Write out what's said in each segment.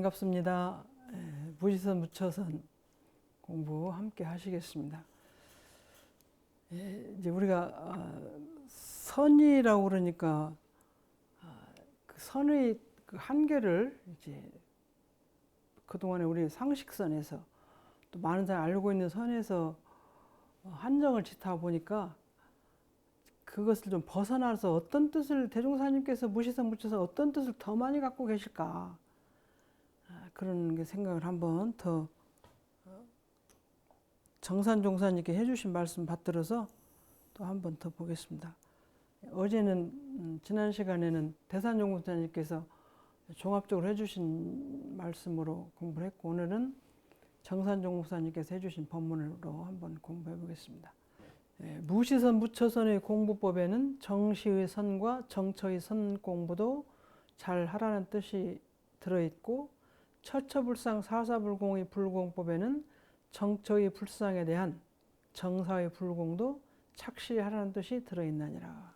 반갑습니다. 무지선 무처선 공부 함께 하시겠습니다. 이제 우리가 선이라고 그러니까 그 선의 그 한계를 이제 그동안에 우리 상식선에서 또 많은 사람이 알고 있는 선에서 한정을 짓다 보니까 그것을 좀 벗어나서 어떤 뜻을 대종사님께서 무시선 무처선 어떤 뜻을 더 많이 갖고 계실까 그런 게 생각을 한번 더 정산종사님께 해주신 말씀 받들어서 또 한번 더 보겠습니다. 어제는 지난 시간에는 대산종사님께서 종합적으로 해주신 말씀으로 공부를 했고 오늘은 정산종사님께서 해주신 법문으로 한번 공부해 보겠습니다. 무시선 무처선의 공부법에는 정시의 선과 정처의 선 공부도 잘 하라는 뜻이 들어있고 처처불상 사사불공의 불공법에는 정처의 불상에 대한 정사의 불공도 착실히 하라는 뜻이 들어있나니라.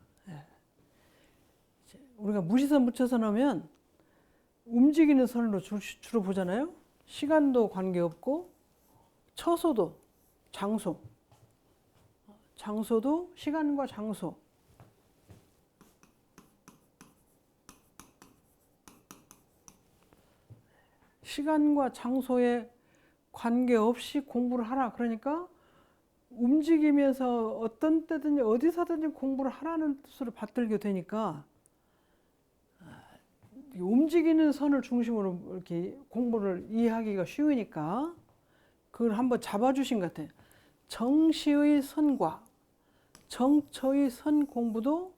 우리가 무시선 무처선 하면 움직이는 선으로 주로 보잖아요. 시간도 관계없고 처소도 장소도 시간과 장소 시간과 장소에 관계없이 공부를 하라. 그러니까 움직이면서 어떤 때든지 어디서든지 공부를 하라는 뜻으로 받들게 되니까 움직이는 선을 중심으로 이렇게 공부를 이해하기가 쉬우니까 그걸 한번 잡아주신 것 같아요. 정시의 선과 정처의 선 공부도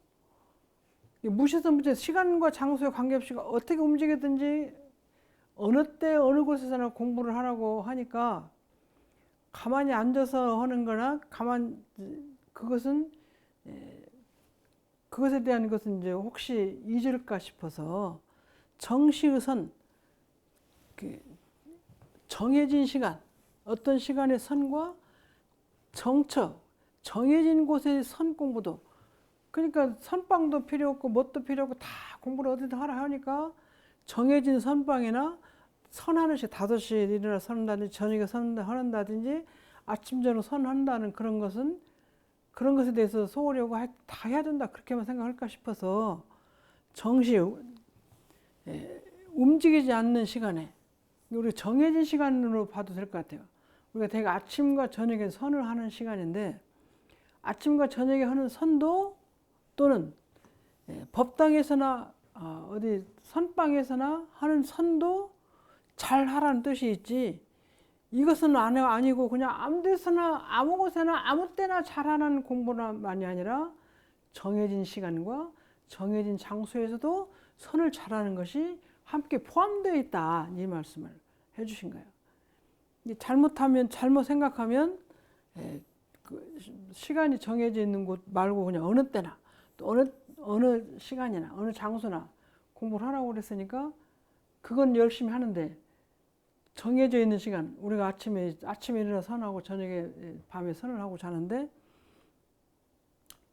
무시선 무처 시간과 장소에 관계없이 어떻게 움직이든지 어느 때 어느 곳에서나 공부를 하라고 하니까 가만히 앉아서 하는 거나 그것에 대한 것은 이제 혹시 잊을까 싶어서 정시의 선, 정해진 시간, 어떤 시간의 선과 정처, 정해진 곳의 선 공부도 그러니까 선방도 필요 없고 뭣도 필요 없고 다 공부를 어디든 하라 하니까 정해진 선방이나 선하는씩 5시에 일어나 선한다든지 저녁에 선한다든지 아침 저녁 선한다는 그런 것은 그런 것에 대해서 소홀하고 다 해야 된다 그렇게만 생각할까 싶어서 정시 움직이지 않는 시간에 우리 정해진 시간으로 봐도 될 것 같아요. 우리가 대개 아침과 저녁에 선을 하는 시간인데 아침과 저녁에 하는 선도 또는 법당에서나 어디 선방에서나 하는 선도 잘 하라는 뜻이 있지 이것은 아니고 그냥 아무 데서나 아무 곳에나 아무 때나 잘하는 공부만이 아니라 정해진 시간과 정해진 장소에서도 선을 잘하는 것이 함께 포함되어 있다 이 말씀을 해주신 거예요. 잘못하면 잘못 생각하면 시간이 정해져 있는 곳 말고 그냥 어느 때나 또 어느 시간이나 어느 장소나 공부를 하라고 그랬으니까 그건 열심히 하는데 정해져 있는 시간 우리가 아침에 일어나 선하고 저녁에 밤에 선을 하고 자는데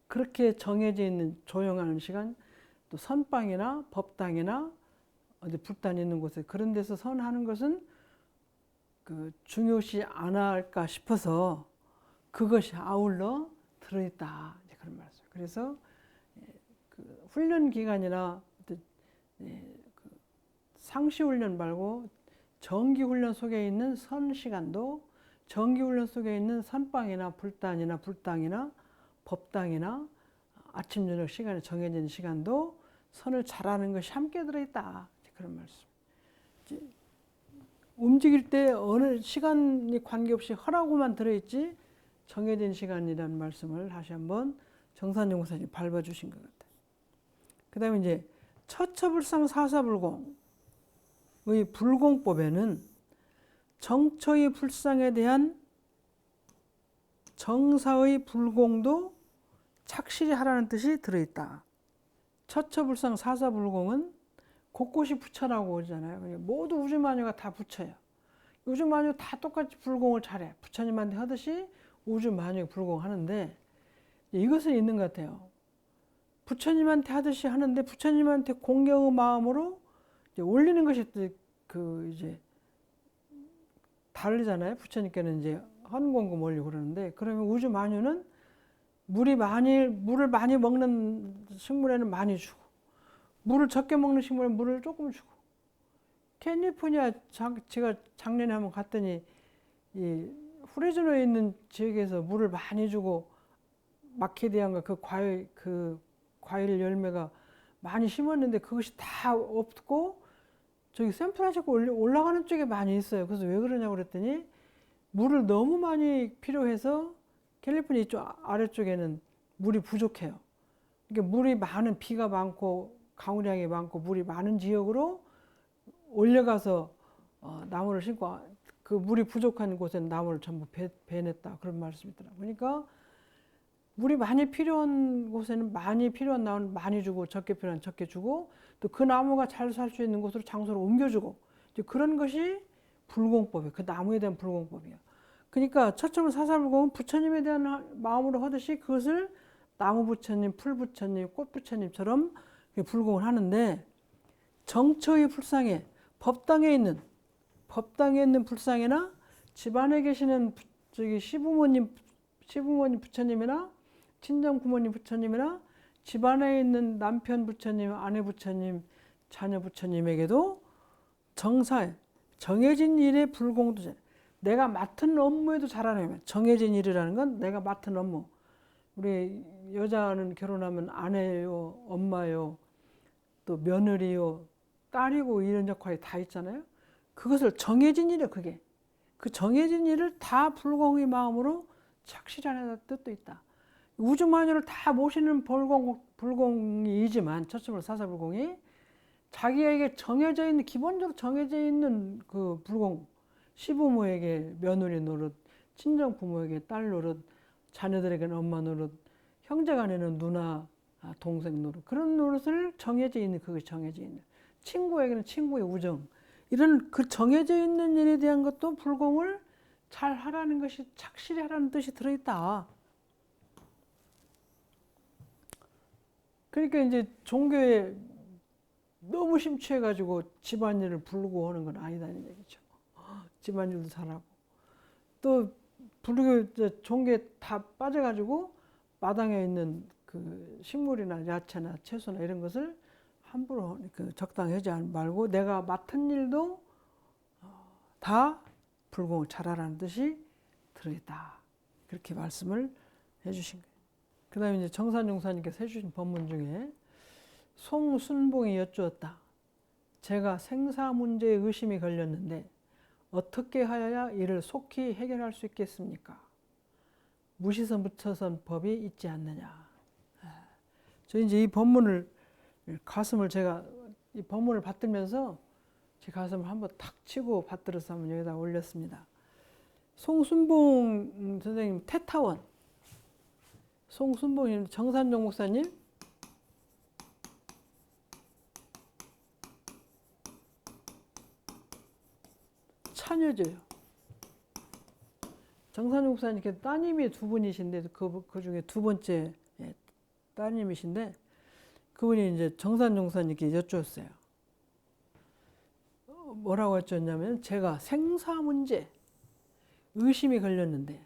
그렇게 정해져 있는 조용한 시간 또 선방이나 법당이나 어디 불단 있는 곳에 그런 데서 선하는 것은 중요시 안 할까 싶어서 그것이 아울러 들어있다 그런 말씀. 그래서 훈련 기간이나 상시 훈련 말고 정기 훈련 속에 있는 선 시간도 정기 훈련 속에 있는 선방이나 불단이나 불당이나 법당이나 아침 저녁 시간에 정해진 시간도 선을 잘하는 것이 함께 들어있다 그런 말씀. 움직일 때 어느 시간이 관계없이 하라고만 들어있지 정해진 시간이라는 말씀을 다시 한번 정산종사님 밟아주신 것 같아요. 그 다음에 이제 처처불상 사사불공의 불공법에는 정처의 불상에 대한 정사의 불공도 착실히 하라는 뜻이 들어있다. 처처불상 사사불공은 곳곳이 부처라고 그러잖아요. 모두 우주마녀가 다 부처예요. 우주마녀 다 똑같이 불공을 잘해. 부처님한테 하듯이 우주마녀가 불공하는데 이것은 있는 것 같아요. 부처님한테 하듯이 하는데 부처님한테 공경의 마음으로 올리는 것이 그 이제 다르잖아요. 부처님께는 이제 헌공금 올리고 그러는데, 그러면 우주 만유는 물을 많이 먹는 식물에는 많이 주고, 물을 적게 먹는 식물에는 물을 조금 주고. 캘리포니아 제가 작년에 한번 갔더니 이 프레즈노에 있는 지역에서 물을 많이 주고 마케디안과 그 과일 열매가 많이 심었는데 그것이 다 없고 저기 샌프란시스코 올라가는 쪽에 많이 있어요. 그래서 왜 그러냐고 그랬더니 물을 너무 많이 필요해서 캘리포니아 이쪽 아래쪽에는 물이 부족해요. 그러니까 물이 많은, 비가 많고 강우량이 많고 물이 많은 지역으로 올려가서 나무를 심고, 그 물이 부족한 곳에는 나무를 전부 베냈다, 그런 말씀이 있더라고요. 그러니까 물이 많이 필요한 곳에는 많이 필요한 나무는 많이 주고, 적게 필요한 적게 주고, 또 그 나무가 잘 살 수 있는 곳으로 장소를 옮겨주고, 이제 그런 것이 불공법이에요. 그 나무에 대한 불공법이에요. 그러니까 처처물 사사불공은 부처님에 대한 마음으로 하듯이 그것을 나무 부처님, 풀 부처님, 꽃 부처님처럼 불공을 하는데, 정처의 불상에 법당에 있는 불상이나 집안에 계시는 저기 시부모님 부처님이나 친정 부모님 부처님이나 집안에 있는 남편 부처님, 아내 부처님, 자녀 부처님에게도 정해진 일에 불공도, 내가 맡은 업무에도 잘하려면, 정해진 일이라는 건 내가 맡은 업무. 우리 여자는 결혼하면 아내요, 엄마요, 또 며느리요, 딸이고 이런 역할이 다 있잖아요. 그것을 정해진 일이에요. 그게 그 정해진 일을 다 불공의 마음으로 착실하는 뜻도 있다. 우주만유를 다 모시는 불공이지만, 처처물 사사불공이 자기에게 정해져 있는, 기본적으로 정해져 있는 그 불공, 시부모에게 며느리 노릇, 친정 부모에게 딸 노릇, 자녀들에게는 엄마 노릇, 형제간에는 누나, 동생 노릇, 그런 노릇을 정해져 있는, 그것이 정해져 있는, 친구에게는 친구의 우정, 이런 그 정해져 있는 일에 대한 것도 불공을 잘 하라는 것이, 착실히 하라는 뜻이 들어있다. 그러니까 이제 종교에 너무 심취해가지고 집안일을 부르고 하는 건 아니다는 얘기죠. 집안일도 잘하고, 또 불교 종교에 다 빠져가지고 마당에 있는 그 식물이나 야채나 채소나 이런 것을 함부로 적당히 하지 말고, 내가 맡은 일도 다 불공을 잘하라는 뜻이 들어있다. 그렇게 말씀을 해주신 거예요. 그 다음에 이제 정산용사님께서 해주신 법문 중에 송순봉이 여쭈었다. 제가 생사 문제에 의심이 걸렸는데 어떻게 하여야 이를 속히 해결할 수 있겠습니까? 무시선 부처선 법이 있지 않느냐. 저 이제 이 법문을, 제가 이 법문을 받들면서 제 가슴을 한번 탁 치고 받들어서 한번 여기다 올렸습니다. 송순봉 선생님 태타원, 송순봉님, 정산용 목사님, 차녀죠요. 정산용 목사님께 따님이 두 분이신데 그 중에 두 번째 따님이신데, 그분이 이제 정산용 목사님께 여쭈었어요. 뭐라고 여쭈었냐면, 제가 생사 문제 의심이 걸렸는데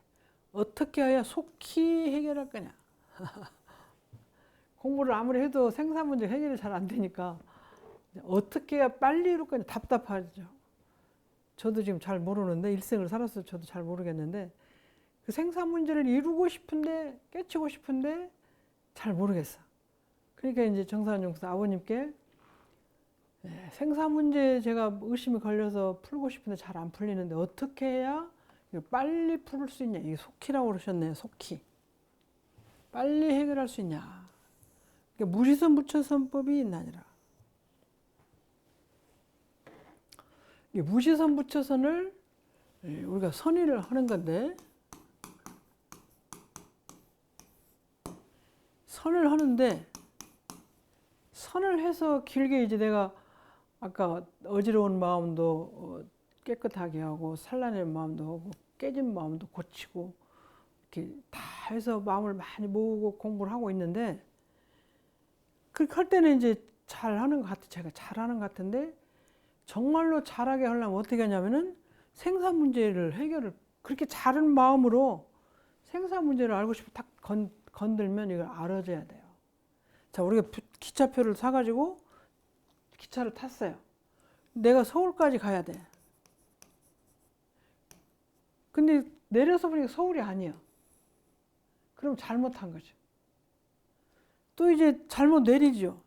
어떻게 해야 속히 해결할 거냐. 공부를 아무리 해도 생사 문제 해결이 잘 안 되니까 어떻게 해야 빨리 이룰 거냐, 답답하죠. 저도 지금 잘 모르는데, 일생을 살아서 저도 잘 모르겠는데, 그 생사 문제를 이루고 싶은데, 깨치고 싶은데 잘 모르겠어. 그러니까 이제 정산용사 아버님께, 생사 문제 제가 의심이 걸려서 풀고 싶은데 잘 안 풀리는데 어떻게 해야 빨리 풀 수 있냐. 이게 속히라고 그러셨네요. 속히. 빨리 해결할 수 있냐. 그러니까 무시선 부처선법이 있나니라. 무시선 부처선을 우리가 선의를 하는 건데, 선을 하는데, 선을 해서 길게 이제 내가 아까 어지러운 마음도 깨끗하게 하고, 산란의 마음도 하고, 깨진 마음도 고치고, 이렇게 다 해서 마음을 많이 모으고 공부를 하고 있는데, 그렇게 할 때는 이제 잘하는 것 같아. 제가 잘하는 것 같은데, 정말로 잘하게 하려면 어떻게 하냐면은 생사 문제를 해결을 그렇게 잘한 마음으로 생사 문제를 알고 싶어 딱 건들면 이걸 알아줘야 돼요. 자, 우리가 기차표를 사가지고 기차를 탔어요. 내가 서울까지 가야 돼. 근데 내려서 보니까 서울이 아니야. 그럼 잘못한 거죠. 또 이제 잘못 내리죠.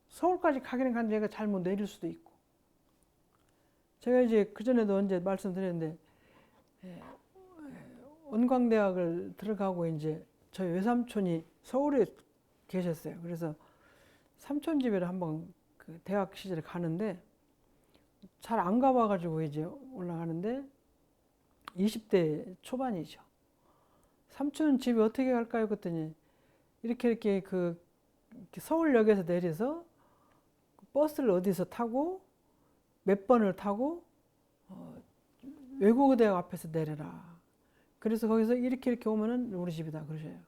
서울까지 가기는 갔는데 내가 잘못 내릴 수도 있고. 제가 이제 그전에도 언제 말씀드렸는데, 원광대학을 들어가고 이제 저희 외삼촌이 서울에 계셨어요. 그래서 삼촌 집에 한번 그 대학 시절에 가는데 잘 안 가봐가지고 이제 올라가는데 20대 초반이죠. 삼촌 집에 어떻게 갈까요? 그랬더니 이렇게 그 서울역에서 내려서 버스를 어디서 타고 몇 번을 타고 외국어대학 앞에서 내려라. 그래서 거기서 이렇게 오면은 우리 집이다 그러셔요.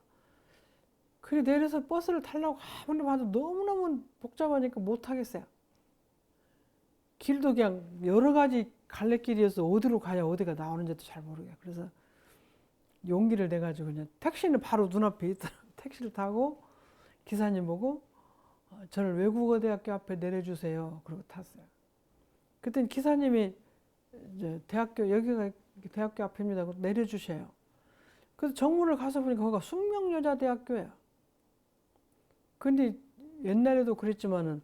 그래 내려서 버스를 타려고 아무리 봐도 너무너무 복잡하니까 못 하겠어요. 길도 그냥 여러 가지 갈래길이어서 어디로 가야 어디가 나오는지도 잘 모르겠어요. 그래서 용기를 내가지고 그냥 택시는 바로 눈앞에 있더라고요. 택시를 타고 기사님 보고 저를 외국어대학교 앞에 내려주세요. 그러고 탔어요. 그랬더니 기사님이 이제 대학교 여기가 대학교 앞입니다. 내려주셔요. 그래서 정문을 가서 보니까 거기가 숙명여자대학교예요. 근데 옛날에도 그랬지만은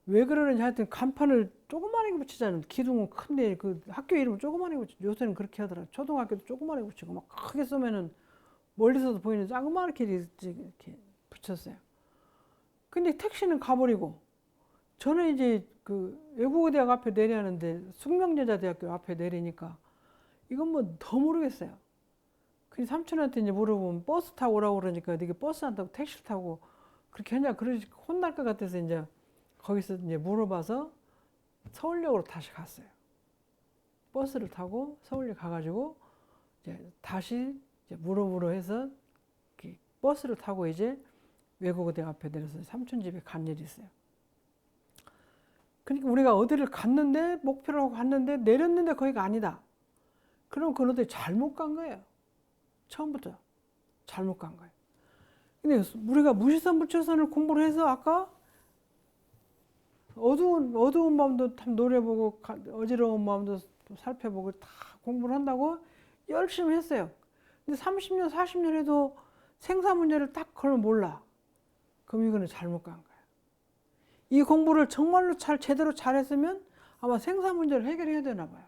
왜 그러는지 하여튼 간판을 조그마하게 붙이잖아요. 기둥은 큰데 그 학교 이름을 조그마하게 붙이죠. 요새는 그렇게 하더라고요. 초등학교도 조그마하게 붙이고 막 크게 쓰면은 멀리서도 보이는 자그마하게 이렇게 붙였어요. 근데 택시는 가버리고 저는 이제 그 외국어대학 앞에 내리는데 숙명여자대학교 앞에 내리니까 이건 뭐 더 모르겠어요. 그 삼촌한테 이제 물어보면 버스 타고 오라고 그러니까 네가 버스 안 타고 택시를 타고 그렇게 하냐 그러지 혼날 것 같아서 이제 거기서 이제 물어봐서 서울역으로 다시 갔어요. 버스를 타고 서울역 가가지고 이제 다시 이제 무릎으로 해서 버스를 타고 이제 외국어대 앞에 내려서 삼촌 집에 간 일이 있어요. 그러니까 우리가 어디를 갔는데 목표를 하고 갔는데 내렸는데 거기가 아니다. 그럼 그런 데 잘못 간 거예요. 처음부터 잘못 간 거예요. 근데 우리가 무시선 부처선을 공부를 해서 아까 어두운 마음도 참 노려보고 어지러운 마음도 살펴보고 다 공부를 한다고 열심히 했어요. 근데 30년, 40년 해도 생사 문제를 딱 그걸 몰라. 그럼 이거는 잘못 간 거예요. 이 공부를 정말로 제대로 잘했으면 아마 생사 문제를 해결해야 되나 봐요.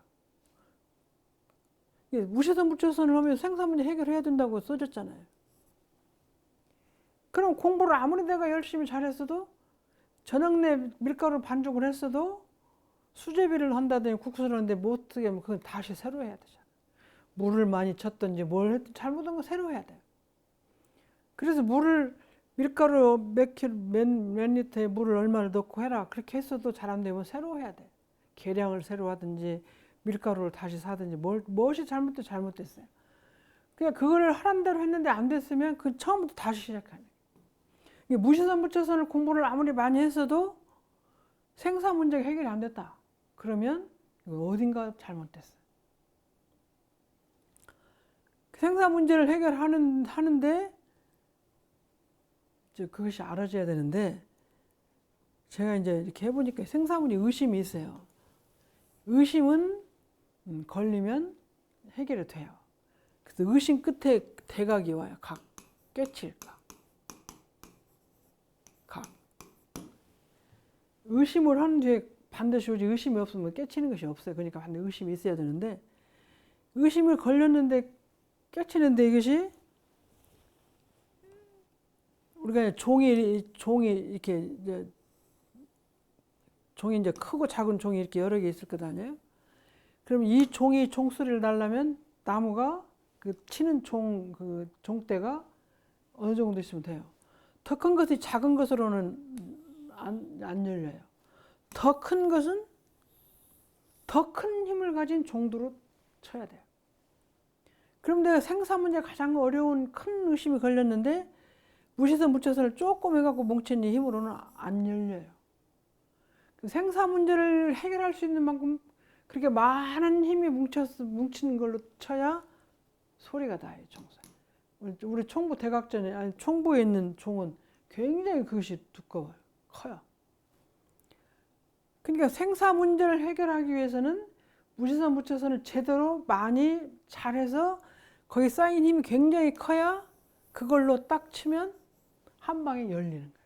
무시선 부처선을 하면 생사 문제 해결해야 된다고 써졌잖아요. 그럼 공부를 아무리 내가 열심히 잘했어도 저녁 내 밀가루 반죽을 했어도 수제비를 한다든지 국수를 하는데 못하게 하면 그건 다시 새로 해야 되잖아요. 물을 많이 쳤든지 뭘 했든 잘못한 거 새로 해야 돼요. 그래서 밀가루 몇 리터에 물을 얼마를 넣고 해라. 그렇게 했어도 잘 안 되면 새로 해야 돼. 계량을 새로 하든지 밀가루를 다시 사든지 무엇이 잘못됐어요. 그냥 그걸 하란 대로 했는데 안 됐으면 그 처음부터 다시 시작하는 거예요. 무시선 부처선을 공부를 아무리 많이 했어도 생사 문제가 해결이 안 됐다. 그러면 어딘가 잘못됐어요. 생사 문제를 해결하는데 그것이 알아져야 되는데 제가 이제 이렇게 해보니까 생사문이 의심이 있어요. 의심은 걸리면 해결이 돼요. 그래서 의심 끝에 대각이 와요. 각, 깨칠 각. 각. 의심을 하는 뒤에 반드시 오지 의심이 없으면 깨치는 것이 없어요. 그러니까 반드시 의심이 있어야 되는데 의심을 걸렸는데 깨치는데 이것이 우리가 종이 이렇게 이제 종이 이제 크고 작은 종이 이렇게 여러 개 있을 것 아니에요? 그럼 이 종이 종소리를 날려면 나무가 그 치는 그 종대가 어느 정도 있으면 돼요. 더 큰 것이 작은 것으로는 안 열려요. 더 큰 것은 더 큰 힘을 가진 종도로 쳐야 돼요. 그럼 내가 생사 문제 가장 어려운 큰 의심이 걸렸는데 무시선 무처선을 조금 해갖고 뭉친 이 힘으로는 안 열려요. 생사 문제를 해결할 수 있는 만큼 그렇게 많은 힘이 뭉치는 걸로 쳐야 소리가 닿아요, 총선. 우리 총부 대각전에, 아니, 총부에 있는 총은 굉장히 그것이 두꺼워요. 커요. 그러니까 생사 문제를 해결하기 위해서는 무시선 무처선을 제대로 많이 잘해서 거기 쌓인 힘이 굉장히 커야 그걸로 딱 치면 한 방에 열리는 거예요.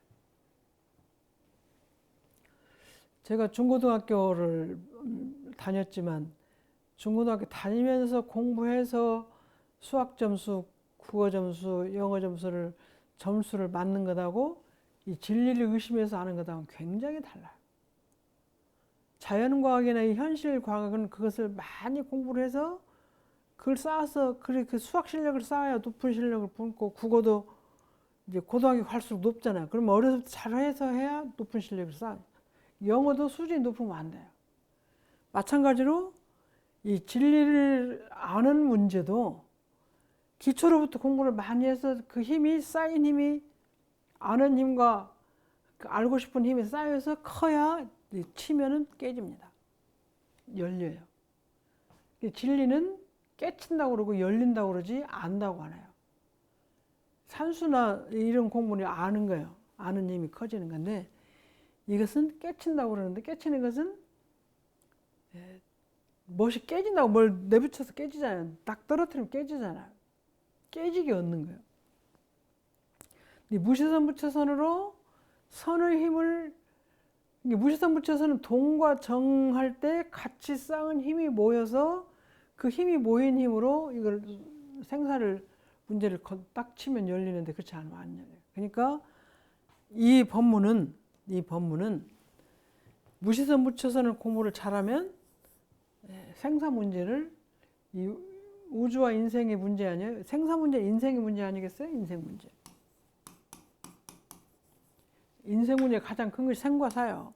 제가 중고등학교를 다녔지만 중고등학교 다니면서 공부해서 수학 점수, 국어 점수, 영어 점수를 맞는 것하고 이 진리를 의심해서 하는 것하고는 굉장히 달라요. 자연과학이나 이 현실과학은 그것을 많이 공부를 해서 그걸 쌓아서 그 수학 실력을 쌓아야 높은 실력을 뿜고 국어도 이제 고등학교 갈수록 높잖아요. 그러면 어려서부터 잘해서 해야 높은 실력을 쌓아요. 영어도 수준이 높으면 안 돼요. 마찬가지로 이 진리를 아는 문제도 기초로부터 공부를 많이 해서 그 힘이 쌓인 힘이 아는 힘과 그 알고 싶은 힘이 쌓여서 커야 치면은 깨집니다. 열려요. 진리는 깨친다고 그러고 열린다고 그러지 안다고 안 해요. 산수나 이런 공부는 아는 거예요. 아는 힘이 커지는 건데 이것은 깨친다고 그러는데 깨치는 것은 무엇이 깨진다고 뭘 내비쳐서 깨지잖아요. 딱 떨어뜨리면 깨지잖아요. 깨지게 얻는 거예요. 무시선 무처선으로 선의 힘을 무시선 무처선은 동과 정할 때 같이 쌓은 힘이 모여서 그 힘이 모인 힘으로 이걸 생사를 문제를 딱 치면 열리는데 그렇지 않으면 안 열려요. 그러니까 이 법문은 무시선 무처선을 공부를 잘하면 생사 문제를 이 우주와 인생의 문제 아니에요? 생사 문제, 인생의 문제 아니겠어요? 인생 문제. 인생 문제 가장 큰 것이 생과 사요.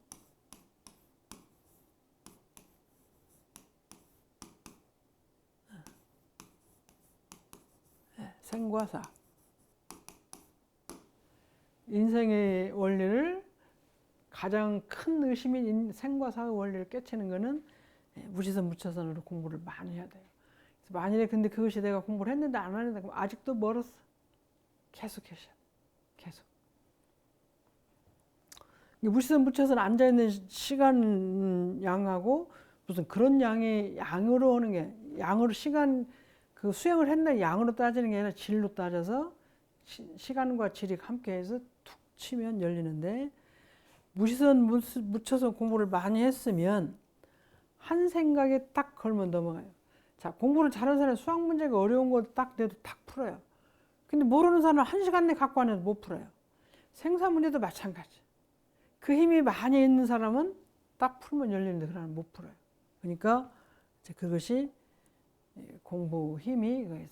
생과 사. 인생의 원리를 가장 큰 의심인 생과 사의 원리를 깨치는 것은 무시선 무처선으로 공부를 많이 해야 돼요. 만일에 근데 그것이 내가 공부를 했는데 안 하는데 그럼 아직도 멀었어. 계속 해셔. 계속. 무시선 무처선 앉아있는 시간 양하고 무슨 그런 양이 양으로 오는 게 양으로 시간 그 수행을 했나 양으로 따지는 게 아니라 질로 따져서 시간과 질이 함께해서 툭 치면 열리는데 무시선 무처선 공부를 많이 했으면 한 생각에 딱 걸면 넘어가요. 자, 공부를 잘하는 사람은 수학 문제가 어려운 거 딱 내도 딱 풀어요. 근데 모르는 사람은 한 시간 내에 갖고 안 해도 못 풀어요. 생사 문제도 마찬가지. 그 힘이 많이 있는 사람은 딱 풀면 열리는데 그 사람은 못 풀어요. 그러니까 그것이 공부 힘이 그거예요.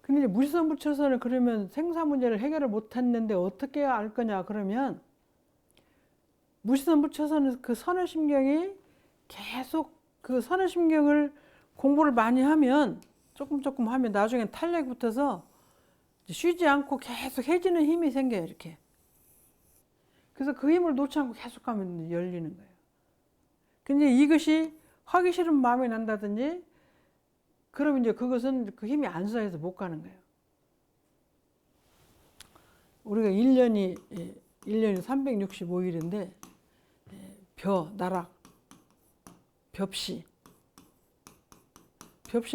근데 이제 무시선 무처선을 그러면 생사 문제를 해결을 못 했는데 어떻게 알 거냐 그러면 무시선 무처선은 그 선의심경이 계속 그 선의심경을 공부를 많이 하면 조금 하면 나중엔 탄력이 붙어서 쉬지 않고 계속 해지는 힘이 생겨요. 이렇게. 그래서 그 힘을 놓지 않고 계속 하면 열리는 거예요. 근데 이것이 하기 싫은 마음이 난다든지 그러면 이제 그것은 그 힘이 안 쌓여서 못 가는 거예요. 우리가 1년이 365일인데 나락, 벽시를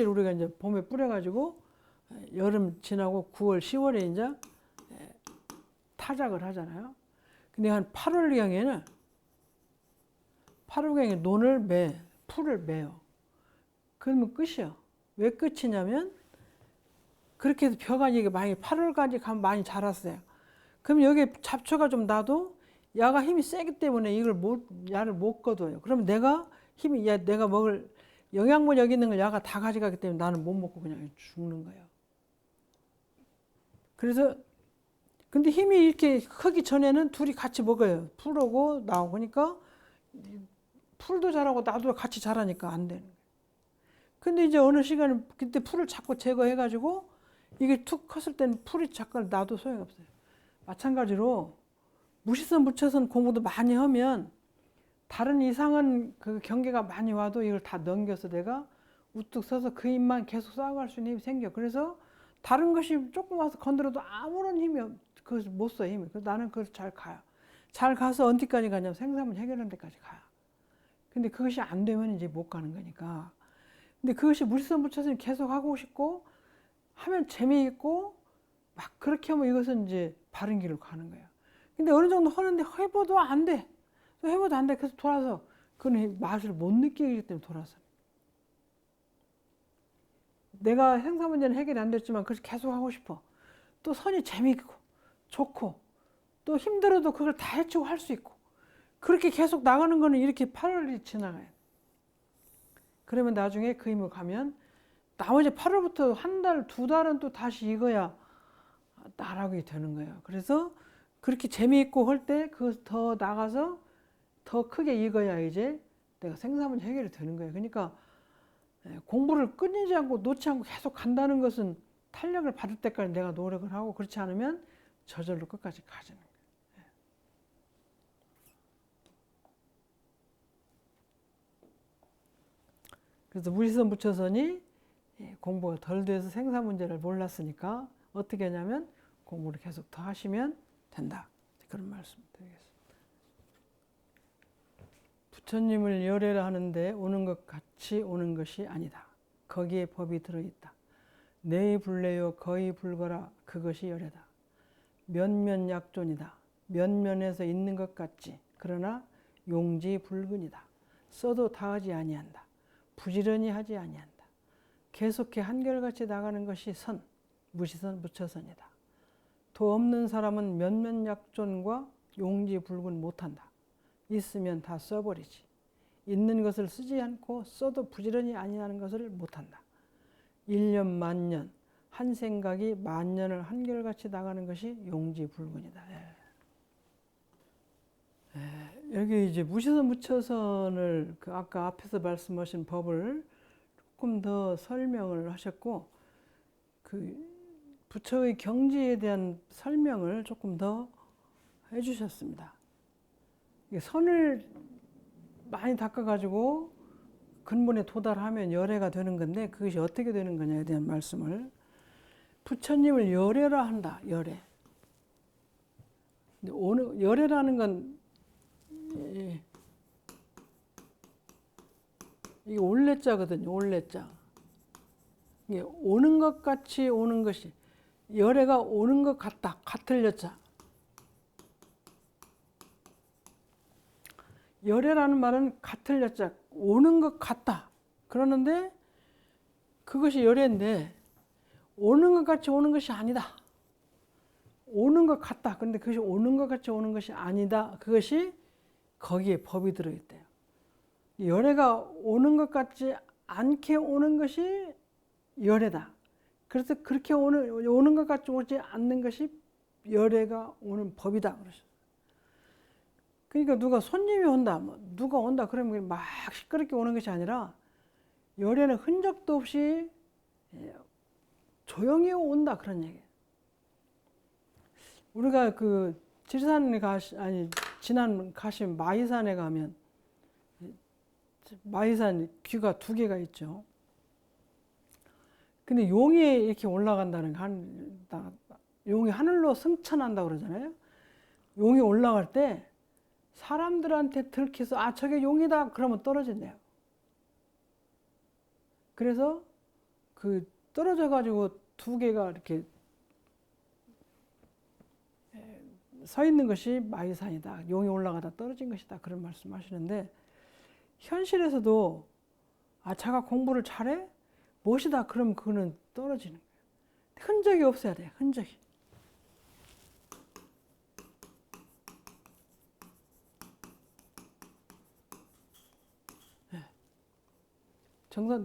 우리가 이제 봄에 뿌려가지고 여름 지나고 9월, 10월에 이제 타작을 하잖아요. 근데 한 8월경에는 풀을 매요. 그러면 끝이요. 왜 끝이냐면 그렇게 해서 벼가 이게 많이 8월까지 가면 많이 자랐어요. 그럼 여기 잡초가 좀 나도 야가 힘이 세기 때문에 야를 못 거둬요. 그러면 내가 먹을 영양분 여기 있는 걸 야가 다 가져가기 때문에 나는 못 먹고 그냥 죽는 거예요. 그래서 근데 힘이 이렇게 크기 전에는 둘이 같이 먹어요. 풀하고 나오고 그러니까 풀도 자라고 나도 같이 자라니까 안 되는 거예요. 근데 이제 어느 시간에 그때 풀을 자꾸 제거해가지고 이게 툭 컸을 때는 풀이 자꾸 나도 소용없어요. 마찬가지로 무시선 무처선 공부도 많이 하면 다른 이상한 그 경계가 많이 와도 이걸 다 넘겨서 내가 우뚝 서서 그 힘만 계속 쌓아갈 수 있는 힘이 생겨. 그래서 다른 것이 조금 와서 건드려도 아무런 힘이 그걸 못 써, 힘이. 그래서 나는 그걸 잘 가요. 잘 가서 어디까지 가냐면 생사문 해결하는 데까지 가요. 근데 그것이 안 되면 이제 못 가는 거니까. 근데 그것이 무리선 부처선이 계속 하고 싶고 하면 재미있고 막 그렇게 하면 이것은 이제 바른 길로 가는 거예요. 근데 어느 정도 하는데 해봐도 안 돼. 해봐도 안 돼. 그래서 돌아서 그건 맛을 못 느끼기 때문에 돌아서. 내가 생사 문제는 해결이 안 됐지만 그래서 계속 하고 싶어. 또 선이 재미있고 좋고 또 힘들어도 그걸 다 해치고 할 수 있고 그렇게 계속 나가는 거는 이렇게 8월이 지나가요. 그러면 나중에 그 힘을 가면 나머지 8월부터 한 달, 두 달은 또 다시 익어야 나락이 되는 거예요. 그래서 그렇게 재미있고 할 때 그 더 나가서 더 크게 익어야 이제 내가 생사문제 해결이 되는 거예요. 그러니까 공부를 끊이지 않고 놓지 않고 계속 간다는 것은 탄력을 받을 때까지 내가 노력을 하고 그렇지 않으면 저절로 끝까지 가지는 거예요. 그래서 무리선 부처선이 공부가 덜 돼서 생사 문제를 몰랐으니까 어떻게 하냐면 공부를 계속 더 하시면 된다. 그런 말씀 드리겠습니다. 부처님을 열애를 하는데 오는 것 같이 오는 것이 아니다. 거기에 법이 들어있다. 내이 불래요 거의 불거라 그것이 열애다. 면면약존이다. 면면에서 있는 것 같지 그러나 용지불근이다. 써도 다하지 아니한다. 부지런히 하지 아니한다. 계속해 한결같이 나가는 것이 선, 무시선, 부처선이다. 도 없는 사람은 면면약존과 용지불근 못한다. 있으면 다 써버리지. 있는 것을 쓰지 않고 써도 부지런히 아니하는 것을 못한다. 1년 만년 한 생각이 만년을 한결같이 나가는 것이 용지불근이다. 여기 이제 무시선 무처선을 그 아까 앞에서 말씀하신 법을 조금 더 설명을 하셨고 그 부처의 경지에 대한 설명을 조금 더 해주셨습니다. 선을 많이 닦아가지고 근본에 도달하면 열애가 되는 건데 그것이 어떻게 되는 거냐에 대한 말씀을 부처님을 열애라 한다. 열애. 열애라는 건 이게 올레자거든요. 올레자. 이게 오는 것 같이 오는 것이 열애가 오는 것 같다. 같을 여자. 열애라는 말은 같을 여자. 오는 것 같다. 그러는데 그것이 열애인데 오는 것 같이 오는 것이 아니다. 오는 것 같다. 그런데 그것이 오는 것 같이 오는 것이 아니다. 그것이 거기에 법이 들어있대요. 열애가 오는 것 같지 않게 오는 것이 열애다. 그래서 그렇게 오는 것 같이 오지 않는 것이 열애가 오는 법이다. 그러니까 누가 손님이 온다, 누가 온다 그러면 막 시끄럽게 오는 것이 아니라 열애는 흔적도 없이 조용히 온다 그런 얘기예요. 우리가 그 지난 가시면 마이산에 가면 마이산 귀가 두 개가 있죠. 근데 용이 이렇게 올라간다는 용이 하늘로 승천한다 그러잖아요. 용이 올라갈 때 사람들한테 들켜서 아 저게 용이다 그러면 떨어진대요. 그래서 그 떨어져 가지고 두 개가 이렇게 서 있는 것이 마이산이다. 용이 올라가다 떨어진 것이다. 그런 말씀하시는데 현실에서도 아 자가 공부를 잘해? 무엇이다. 그럼 그거는 떨어지는 거예요. 흔적이 없어야 돼요. 흔적이.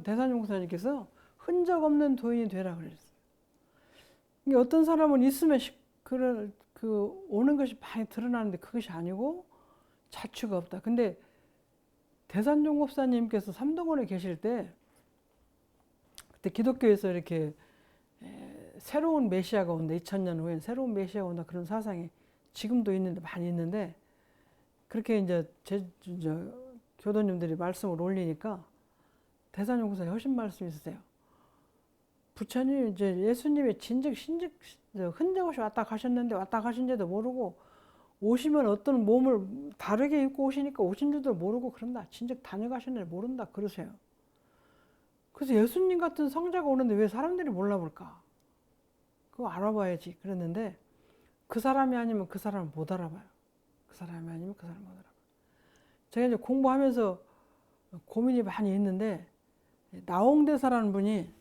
대산용사님께서 흔적 없는 도인이 되라 그랬어요. 이게 어떤 사람은 있으면 그 오는 것이 많이 드러나는데 그것이 아니고 자취가 없다. 근데 대산종법사님께서 삼동원에 계실 때 그때 기독교에서 이렇게 새로운 메시아가 온다. 2000년 후엔 새로운 메시아가 온다. 그런 사상이 지금도 있는데 많이 있는데 그렇게 이제 교도님들이 말씀을 올리니까 대산연구사에 하신 말씀이 있으세요. 부처님 이제 예수님의 진즉 신즉 흔적 없이 왔다 가셨는데 왔다 가신지도 모르고 오시면 어떤 몸을 다르게 입고 오시니까 오신 줄도 모르고 그런다. 진즉 다녀가셨는지 모른다. 그러세요. 그래서 예수님 같은 성자가 오는데 왜 사람들이 몰라볼까? 그거 알아봐야지. 그랬는데 그 사람이 아니면 그 사람을 못 알아봐요. 그 사람이 아니면 그 사람을 못 알아봐요. 제가 이제 공부하면서 고민이 많이 있는데 나홍대사라는 분이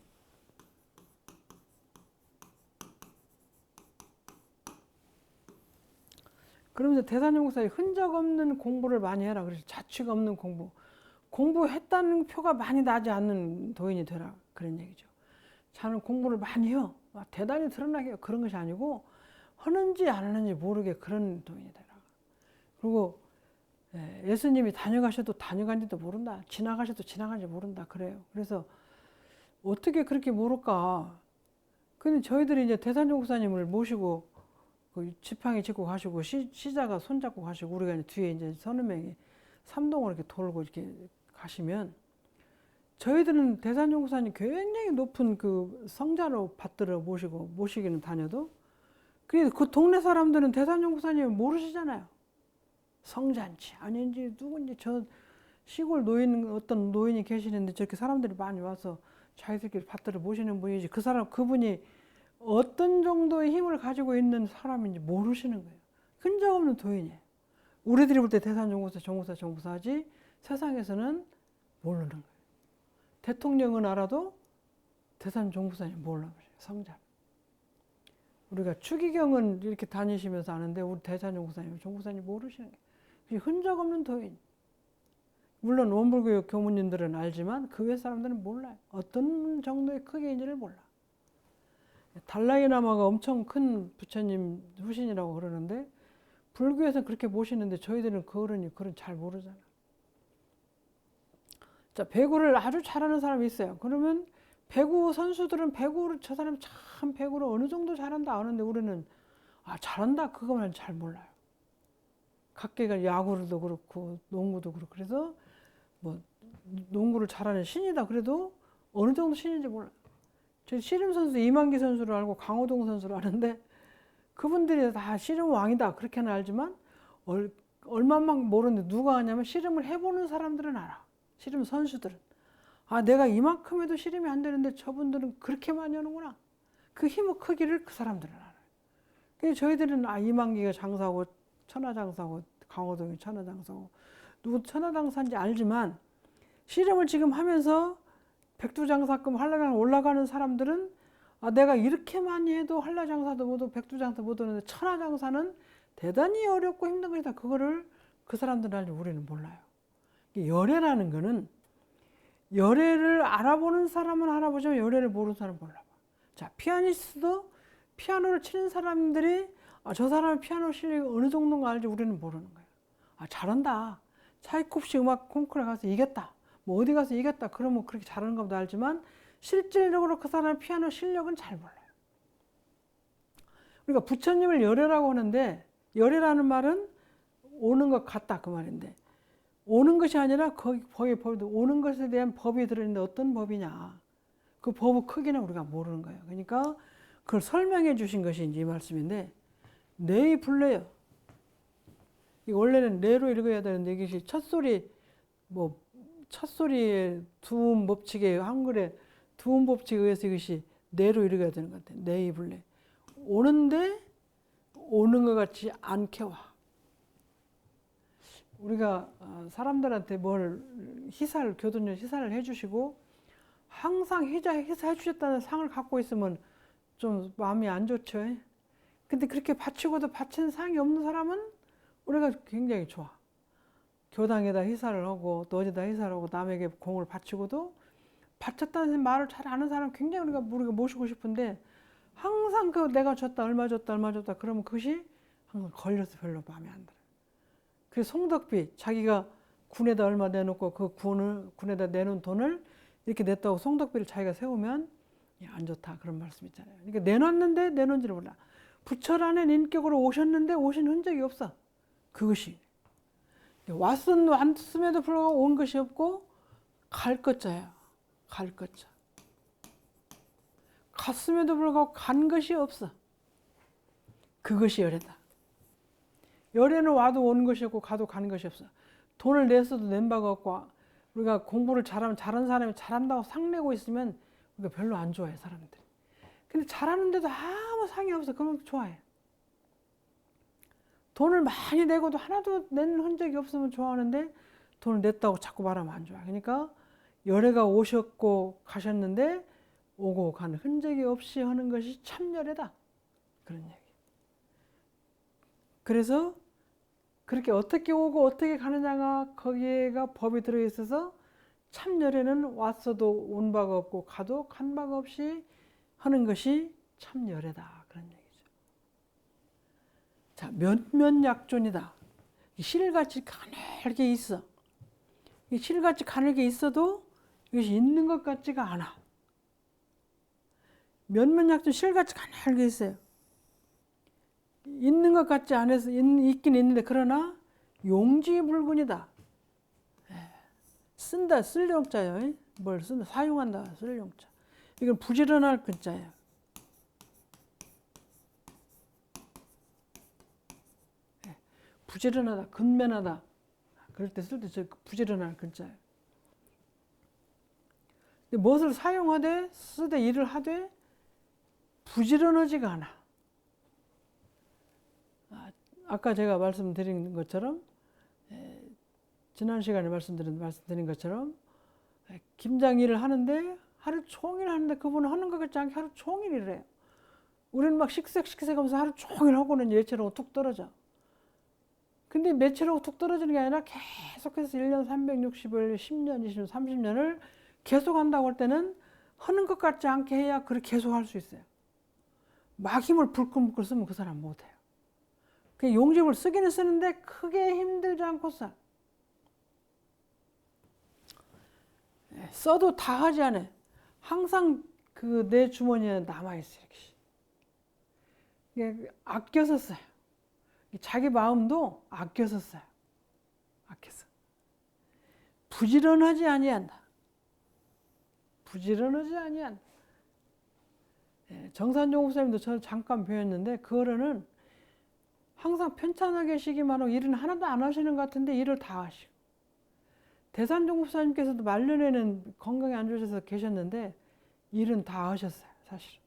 그러면서 대산연구사에 흔적 없는 공부를 많이 해라. 그래서 자취가 없는 공부. 공부했다는 표가 많이 나지 않는 도인이 되라. 그런 얘기죠. 자는 공부를 많이 해요. 대단히 드러나게 해요. 그런 것이 아니고 하는지 안 하는지 모르게 그런 도인이 되라. 그리고 예수님이 다녀가셔도 다녀간지도 모른다. 지나가셔도 지나간지 모른다. 그래요. 그래서 어떻게 그렇게 모를까? 근데 저희들이 이제 대산연구사님을 모시고 그 지팡이 짚고 가시고 시자가 손잡고 가시고 우리가 이제 뒤에 이제 서너 명이 삼동을 이렇게 돌고 이렇게 가시면 저희들은 대산연구사님 굉장히 높은 그 성자로 받들어 모시기는 다녀도 그래도 그 동네 사람들은 대산연구사님을 모르시잖아요. 성자인지 아닌지 누군지 저 시골 어떤 노인이 계시는데 저렇게 사람들이 많이 와서 자기들끼리 받들어 모시는 분이지 그분이 어떤 정도의 힘을 가지고 있는 사람인지 모르시는 거예요. 흔적 없는 도인이에요. 우리들이 볼 때 대산종구사, 정구사지 세상에서는 모르는 거예요. 대통령은 알아도 대산종구사님 몰라요. 성자. 우리가 추기경은 이렇게 다니시면서 아는데 우리 대산종구사님, 종구사님 모르시는 거예요. 흔적 없는 도인. 물론 원불교 교무님들은 알지만 그 외 사람들은 몰라요. 어떤 정도의 크기인지를 몰라. 달라이라마가 엄청 큰 부처님 후신이라고 그러는데 불교에서 그렇게 모시는데 저희들은 그런 잘 모르잖아. 자, 배구를 아주 잘하는 사람이 있어요. 그러면 배구 선수들은 배구를 저 사람 참 배구를 어느 정도 잘한다 아는데 우리는 잘한다 그거만 잘 몰라요. 각계가 야구도 그렇고 농구도 그렇고 그래서 뭐 농구를 잘하는 신이다 그래도 어느 정도 신인지 몰라요. 저 씨름 선수 이만기 선수를 알고 강호동 선수를 아는데 그분들이 다 씨름 왕이다 그렇게는 알지만 얼마만 모르는데 누가 아냐면 씨름을 해보는 사람들은 알아. 씨름 선수들은 내가 이만큼 해도 씨름이 안 되는데 저분들은 그렇게 많이 하는구나. 그 힘의 크기를 그 사람들은 알아요. 그래서 저희들은 이만기가 장사고 천하장사고 강호동이 천하장사고 누구 천하장사인지 알지만 씨름을 지금 하면서 백두장사급 한라장 올라가는 사람들은 내가 이렇게 많이 해도 한라장사도 못하고 백두장사 못하는데 천하장사는 대단히 어렵고 힘든 것이다. 그거를 그 사람들은 알지 우리는 몰라요. 열애라는 거는 열애를 알아보는 사람은 알아보지만 열애를 모르는 사람은 몰라. 자, 피아니스트도 피아노를 치는 사람들이 저 사람의 피아노 실력이 어느 정도인가 알지 우리는 모르는 거예요. 잘한다. 차이콥스키 음악 콩쿠르에 가서 이겼다. 뭐 어디 가서 이겼다. 그러면 그렇게 잘하는 것도 알지만 실질적으로 그 사람의 피아노 실력은 잘 몰라요. 그러니까 부처님을 열애라고 하는데 열애라는 말은 오는 것 같다 그 말인데 오는 것이 아니라 거기 법이 오는 것에 대한 법이 들어있는데 어떤 법이냐 그 법의 크기는 우리가 모르는 거예요. 그러니까 그걸 설명해 주신 것이 이제 이 말씀인데 내의 불례요. 원래는 내로 읽어야 되는데 이것이 첫소리의 두음 법칙에 한글에 두음 법칙에 의해서 이것이 내로 읽어야 되는 것 같아요. 내의 불례. 오는데 오는 것 같지 않게 와. 우리가 사람들한테 교도님 희사를 해주시고 항상 희사해 주셨다는 상을 갖고 있으면 좀 마음이 안 좋죠. 근데 그렇게 바치고도 바친 상이 없는 사람은 우리가 굉장히 좋아. 교당에다 희사를 하고 또 어디다 희사를 하고 남에게 공을 바치고도 바쳤다는 말을 잘 아는 사람 굉장히 우리가 모시고 싶은데 항상 내가 줬다 얼마 줬다 그러면 그것이 항상 걸려서 별로 마음에 안 들어요. 그래서 송덕비 자기가 군에다 얼마 내놓고 그 군에다 내놓은 돈을 이렇게 냈다고 송덕비를 자기가 세우면 안 좋다 그런 말씀 있잖아요. 그러니까 내놨는데 내놓은지를 몰라. 부처라는 인격으로 오셨는데 오신 흔적이 없어. 그것이 왔음에도 불구하고 온 것이 없고 갈 것자예요. 갈 것자. 갔음에도 불구하고 간 것이 없어. 그것이 열애다. 열애는 와도 온 것이 없고 가도 간 것이 없어. 돈을 냈어도 낸 바가 없고 우리가 공부를 잘하면 잘하는 사람이 잘한다고 상내고 있으면 우리가 별로 안 좋아해 사람들이. 근데 잘하는데도 아무 상이 없어. 그러면 좋아해. 돈을 많이 내고도 하나도 낸 흔적이 없으면 좋아하는데 돈을 냈다고 자꾸 말하면 안 좋아. 그러니까 열애가 오셨고 가셨는데 오고 가는 흔적이 없이 하는 것이 참 열애다. 그런 얘기. 그래서 그렇게 어떻게 오고 어떻게 가느냐가 거기에가 법이 들어있어서 참 열애는 왔어도 온 바가 없고 가도 간 바가 없이 하는 것이 참 열애다. 그런 얘기죠. 자, 면면약존이다. 실같이 가늘게 있어. 이 실같이 가늘게 있어도 이것이 있는 것 같지가 않아. 면면약존 실같이 가늘게 있어요. 있는 것 같지 않아서 있긴 있는데 그러나 용지불군이다. 쓴다 쓸 용자예요. 뭘 쓴다 사용한다 쓸 용자. 이건 부지런할 근자예요. 부지런하다 근면하다 그럴 때 쓸 때 저 부지런할 근자예요. 근데 무엇을 사용하되 쓰되 일을 하되 부지런하지가 않아. 아까 제가 말씀드린 것처럼 지난 시간에 말씀드린 것처럼 김장 일을 하는데 하루 종일 하는데 그분은 하는 것 같지 않게 하루 종일 일을 해요. 우리는 막 식색하면서 하루 종일 하고는 매체로 툭 떨어져. 근데 매체로 툭 떨어지는 게 아니라 계속해서 1년 360일, 10년, 20년, 30년을 계속 한다고 할 때는 하는 것 같지 않게 해야 그렇게 계속 할 수 있어요. 막 힘을 불끈불끈 쓰면 그 사람 못해요. 그 용집을 쓰기는 쓰는데 크게 힘들지 않고 써. 써도 다 하지 않아. 항상 그 내 주머니에 남아있어요. 이게 아껴서 써요. 자기 마음도 아껴서 써요. 아껴서. 부지런하지 아니한다. 부지런하지 아니한다. 정산종 목사님도 저는 잠깐 배웠는데 그거는 항상 편찮아 계시기만 하고 일은 하나도 안 하시는 것 같은데 일을 다 하시고 대산종 목사님께서도 말년에는 건강이 안 좋으셔서 계셨는데 일은 다 하셨어요. 사실은.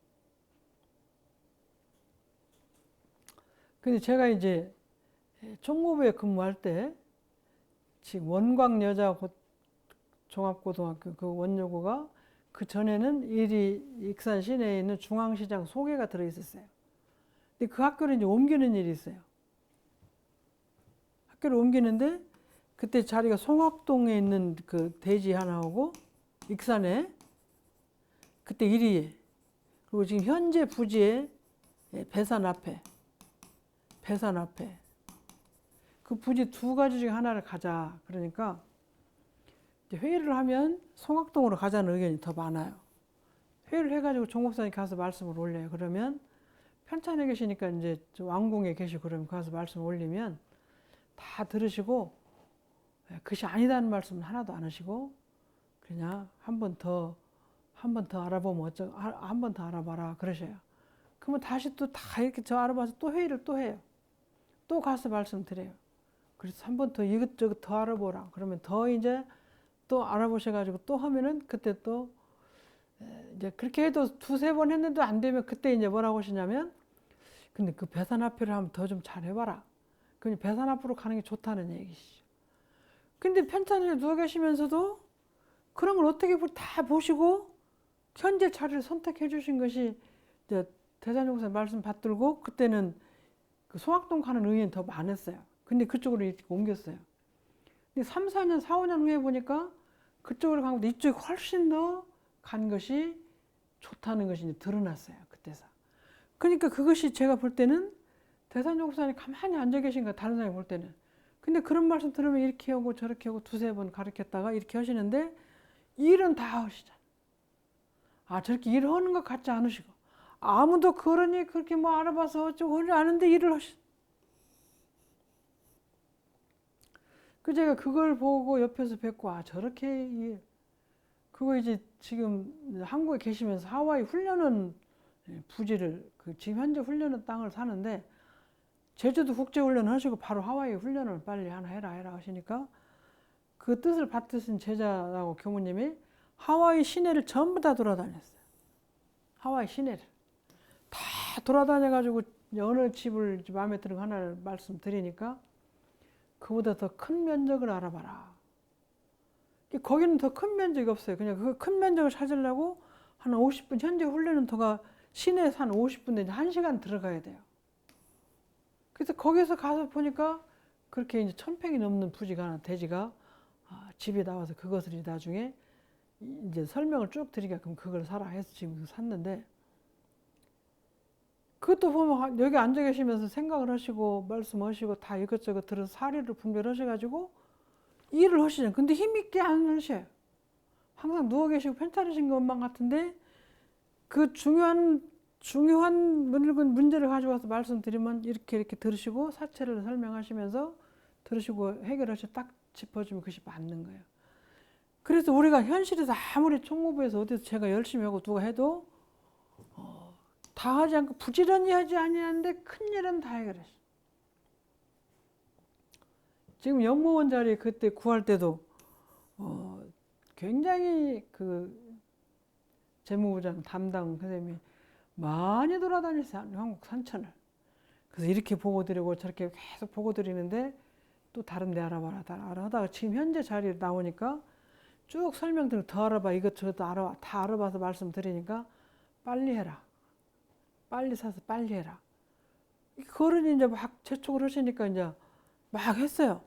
근데 제가 이제 총무부에 근무할 때 지금 원광여자 종합고등학교 그 원여고가 그 전에는 익산 시내에 있는 중앙시장 소개가 들어있었어요. 근데 그 학교를 이제 옮기는 일이 있어요. 학교를 옮기는데 그때 자리가 송악동에 있는 그 대지 하나하고 익산에 그때 일이 그리고 지금 현재 부지에 배산 앞에 그 부지 두 가지 중에 하나를 가자 그러니까 회의를 하면 송악동으로 가자는 의견이 더 많아요. 회의를 해가지고 종 목사님 가서 말씀을 올려요. 그러면 편찬해 계시니까 이제 왕궁에 계시고 그러면 가서 말씀 올리면 다 들으시고 그것이 아니다는 말씀은 하나도 안 하시고 그냥 한 번 더 알아보면 한 번 더 알아봐라 그러셔요. 그러면 다시 또 다 이렇게 저 알아봐서 또 회의를 또 해요. 또 가서 말씀드려요. 그래서 한 번 더 이것저것 더 알아보라. 그러면 더 이제 또 알아보셔가지고 또 하면은 그때 또 이제 그렇게 해도 두세 번 했는데 안 되면 그때 이제 뭐라고 하시냐면 근데 그 배산 앞으로 하면 더 좀 잘해봐라. 그 배산 앞으로 가는 게 좋다는 얘기시죠. 근데 편찬에 누워 계시면서도 그런 걸 어떻게 다 보시고 현재 자리를 선택해 주신 것이 이제 대산종사 말씀 받들고 그때는 그 송악동 가는 의견이 더 많았어요. 근데 그쪽으로 이렇게 옮겼어요. 근데 3, 4년, 4, 5년 후에 보니까 그쪽으로 간 것도 이쪽이 훨씬 더 간 것이 좋다는 것이 이제 드러났어요. 그때서. 그러니까 그것이 제가 볼 때는 대산종사님 가만히 앉아 계신 거 다른 사람이 볼 때는. 근데 그런 말씀 들으면 이렇게 하고 저렇게 하고 두세 번 가르쳤다가 이렇게 하시는데 일은 다 하시잖아요. 아, 저렇게 일을 하는 것 같지 않으시고 아무도 그러니 그렇게 뭐 알아봐서 어쩌고 하지 않은데 일을 하시. 그 제가 그걸 보고 옆에서 뵙고 아 저렇게 그거 이제 지금 한국에 계시면서 하와이 훈련은 부지를 그 지금 현재 훈련은 땅을 사는데 제주도 국제훈련 하시고 바로 하와이 훈련을 빨리 하나 해라 하시니까 그 뜻을 받드신 제자라고 교무님이 하와이 시내를 전부 다 돌아다녔어요. 하와이 시내를 다 돌아다녀가지고 어느 집을 마음에 드는 거 하나를 말씀드리니까 그보다 더 큰 면적을 알아봐라. 거기는 더 큰 면적이 없어요. 그냥 그 큰 면적을 찾으려고 한 50분, 현재 훈련은 더가 시내에서 한 50분 내지 1시간 들어가야 돼요. 그래서 거기서 가서 보니까 그렇게 이제 1000평이 넘는 부지가 하나, 대지가 집에 나와서 그것을 나중에 이제 설명을 쭉 드리니까 그럼 그걸 사라 해서 지금 샀는데 그것도 보면 여기 앉아 계시면서 생각을 하시고 말씀하시고 다 이것저것 들어서 사례를 분별하셔가지고 일을 하시잖아요. 근데 힘있게 안 하셔요. 항상 누워 계시고 편찮으신 것만 같은데 그 중요한 문제를 가져와서 말씀드리면 이렇게 들으시고 사체를 설명하시면서 들으시고 해결하셔 딱 짚어주면 그것이 맞는 거예요. 그래서 우리가 현실에서 아무리 총무부에서 어디서 제가 열심히 하고 누가 해도 다 하지 않고 부지런히 하지 아니하는데 큰일은 다 해결했어. 지금 영무원 자리 그때 구할 때도 굉장히 그 재무부장 담당 선생님이 많이 돌아다녔어요. 한국 산천을. 그래서 이렇게 보고 드리고 저렇게 계속 보고 드리는데 또 다른 데 알아봐라 하다가 지금 현재 자리에 나오니까 쭉 설명드리고 더 알아봐 이것저것 다 알아봐서 말씀드리니까 빨리 해라. 빨리 사서 빨리 해라. 그거를 이제 막 재촉을 하시니까 이제 막 했어요.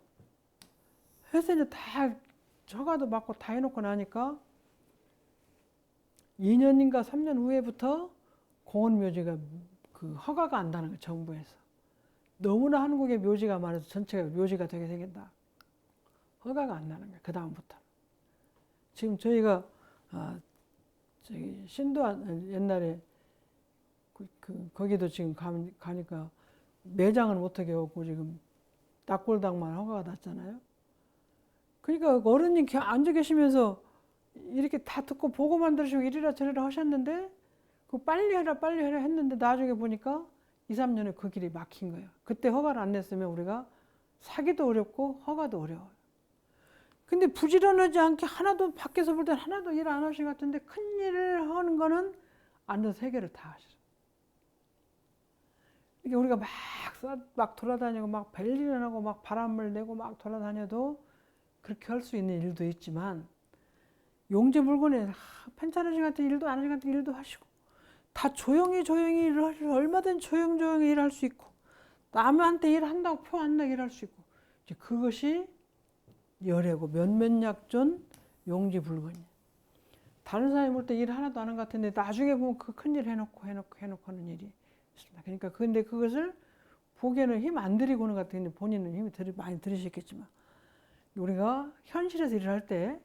해서 이제 다 허가도 받고 다 해놓고 나니까 2년인가 3년 후에부터 공원묘지가 그 허가가 안 나는 거예요. 정부에서. 너무나 한국에 묘지가 많아서 전체가 묘지가 되게 생긴다. 허가가 안 나는 거예요. 그 다음부터. 지금 저희가 저기 신도안 옛날에 거기도 지금 가니까 매장은 못하게 하고 지금 낙골당만 허가가 났잖아요. 그러니까 어른님 앉아 계시면서 이렇게 다 듣고 보고만 들으시고 이리라 저리라 하셨는데 그 빨리 해라 했는데 나중에 보니까 2, 3년에 그 길이 막힌 거예요. 그때 허가를 안 냈으면 우리가 사기도 어렵고 허가도 어려워요. 근데 부지런하지 않게 하나도 밖에서 볼 때 하나도 일 안 하신 것 같은데 큰 일을 하는 거는 앉아서 해결을 다 하시죠. 이게 우리가 막 돌아다니고 막 별일을 하고 막 바람을 내고 막 돌아다녀도 그렇게 할 수 있는 일도 있지만 용지불곤에 편찮으신 같은 일도 안 하신 같은 일도 하시고 다 조용히 일을 하시고 얼마든지 조용히 일할 수 있고 남한테 일한다고 표 안 나게 일할 수 있고 이제 그것이 열애고 몇몇약존 용지불곤이에요. 다른 사람이 볼 때 일 하나도 안 한 것 같은데 나중에 보면 그 큰일 해놓고 하는 일이 있습니다. 그러니까 근데 그것을 보기에는 힘 안 들이고 오는 것 같은데 본인은 힘이 많이 들이셨겠지만 우리가 현실에서 일을 할 때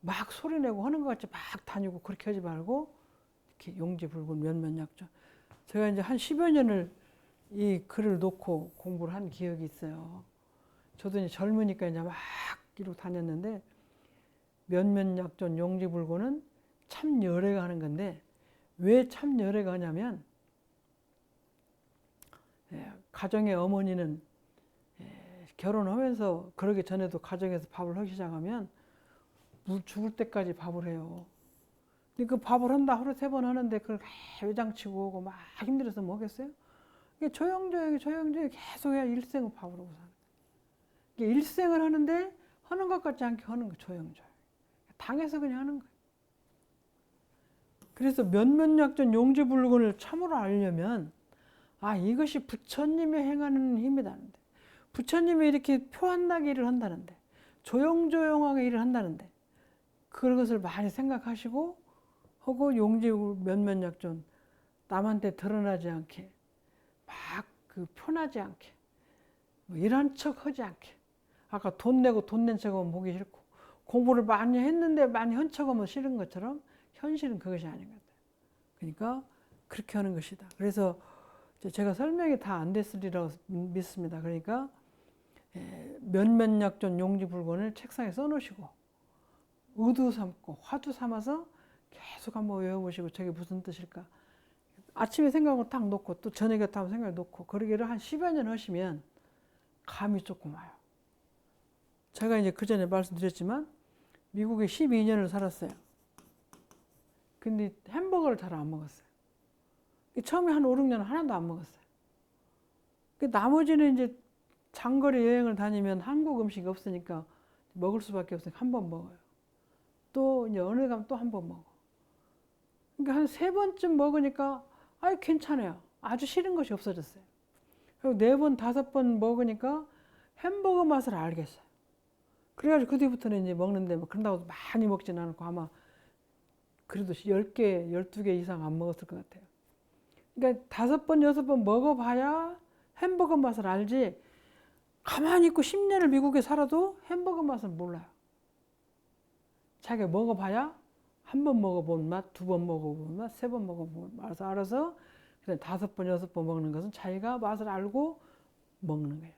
막 소리내고 하는 것 같이 막 다니고 그렇게 하지 말고 이렇게 용지불곤 몇몇약존. 제가 이제 한 10여 년을 이 글을 놓고 공부를 한 기억이 있어요. 저도 이제 젊으니까 이제 막 이러고 다녔는데 몇몇약존 용지불곤은 참열애가 하는 건데 왜 참열애가 하냐면 가정의 어머니는 결혼하면서 그러기 전에도 가정에서 밥을 하기 시작하면 죽을 때까지 밥을 해요. 근데 그 밥을 한다 하루 3번 하는데 그걸 외장치고 오고 막 힘들어서 뭐겠어요? 이게 조용조용히 계속 해야 일생을 밥을 하고 사는 거예요. 일생을 하는데 하는 것 같지 않게 하는 거예요. 조용조용히. 당해서 그냥 하는 거예요. 그래서 몇몇약존 용지불곤을 참으로 알려면 이것이 부처님이 행하는 힘이다는데 부처님이 이렇게 표 안 나게 일을 한다는데 조용조용하게 일을 한다는데 그것을 많이 생각하시고 하고 용지 몇몇약존 남한테 드러나지 않게 막 그 표나지 않게 뭐 일한 척 하지 않게 아까 돈 내고 돈 낸 척하면 보기 싫고 공부를 많이 했는데 많이 한 척하면 싫은 것처럼 현실은 그것이 아닌 것 같아요. 그러니까 그렇게 하는 것이다. 그래서 제가 설명이 다 안 됐으리라고 믿습니다. 그러니까 면면약존 용지불곤을 책상에 써놓으시고 의도 삼고 화두 삼아서 계속 한번 외워보시고 저게 무슨 뜻일까. 아침에 생각을 딱 놓고 또 저녁에 딱 생각을 놓고 그러기를 한 10여 년 하시면 감이 조금 와요. 제가 이제 그 전에 말씀드렸지만 미국에 12년을 살았어요. 근데 햄버거를 잘 안 먹었어요. 처음에 한 5, 6년 하나도 안 먹었어요. 나머지는 이제 장거리 여행을 다니면 한국 음식이 없으니까 먹을 수밖에 없으니까 한 번 먹어요. 또 이제 어느 가면 또 한 번 먹어. 그러니까 한 3번쯤 먹으니까 괜찮아요. 아주 싫은 것이 없어졌어요. 그리고 4번, 5번 먹으니까 햄버거 맛을 알겠어요. 그래가지고 그 뒤부터는 이제 먹는데 뭐 그런다고 많이 먹진 않고 아마 그래도 10개, 12개 이상 안 먹었을 것 같아요. 그러니까 5번, 6번 먹어봐야 햄버거 맛을 알지 가만히 있고 10년을 미국에 살아도 햄버거 맛은 몰라요. 자기가 먹어봐야 한 번 먹어본 맛, 2번 먹어본 맛, 3번 먹어본 맛을 알아서 그냥 5번, 6번 먹는 것은 자기가 맛을 알고 먹는 거예요.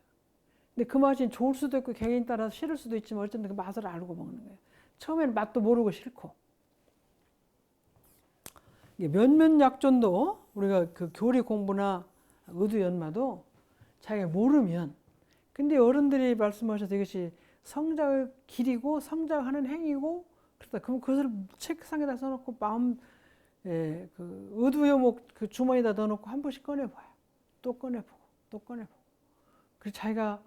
근데 그 맛이 좋을 수도 있고 개인 따라서 싫을 수도 있지만 어쨌든 그 맛을 알고 먹는 거예요. 처음에는 맛도 모르고 싫고. 면면약존도 우리가 그 교리 공부나 의두연마도 자기가 모르면 근데 어른들이 말씀하셔서 이것이 성장의 길이고 성장하는 행위고 그러다 그럼 그것을 책상에다 써놓고 마음 그 의두여목 그 주머니에다 넣어놓고 한 번씩 꺼내봐요. 또 꺼내보고 또 꺼내보고. 그래서 자기가